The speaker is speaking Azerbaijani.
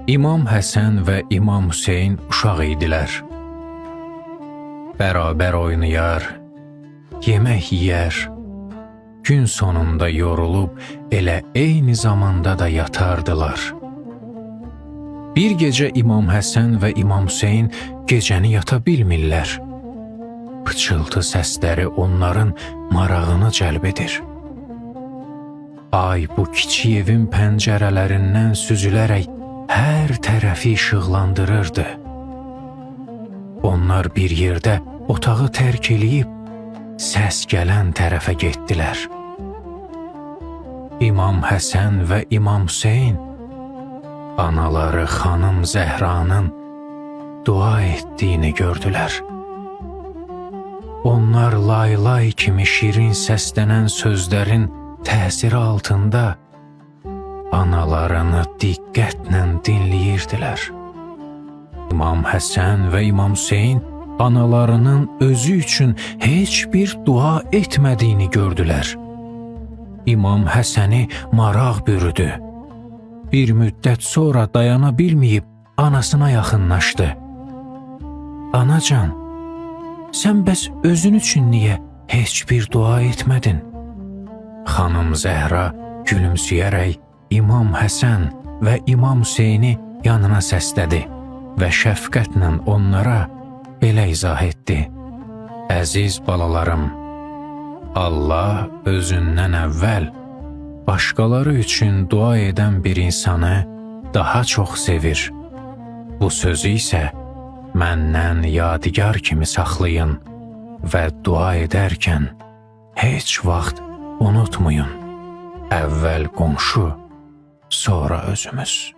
İmam Həsən və İmam Hüseyn uşaq idilər. Bərabər oynayar, yemək yeyər, gün sonunda yorulub elə eyni zamanda da yatardılar. Bir gecə İmam Həsən və İmam Hüseyn gecəni yata bilmirlər. Pıçıltı səsləri onların marağını cəlb edir. Ay bu kiçik evin pəncərələrindən süzülərək hər tərəfi işıqlandırırdı. Onlar bir yerdə otağı tərk eləyib, səs gələn tərəfə getdilər. İmam Həsən və İmam Hüseyn anaları xanım Zəhranın dua etdiyini gördülər. Onlar lay-lay kimi şirin səslənən sözlərin təsiri altında analarını diqqətlə dinləyirdilər. İmam Həsən və İmam Hüseyn analarının özü üçün heç bir dua etmədiyini gördülər. İmam Həsəni maraq bürüdü. Bir müddət sonra dayana bilməyib anasına yaxınlaşdı. Anacan, sən bəs özün üçün niyə heç bir dua etmədin? Xanım Zəhra gülümsəyərək İmam Həsən və İmam Hüseyni yanına səslədi və şəfqətlə onlara belə izah etdi. Əziz balalarım, Allah özündən əvvəl başqaları üçün dua edən bir insanı daha çox sevir. Bu sözü isə məndən yadigar kimi saxlayın və dua edərkən heç vaxt unutmayın. Əvvəl qonşu, sonra özümüz.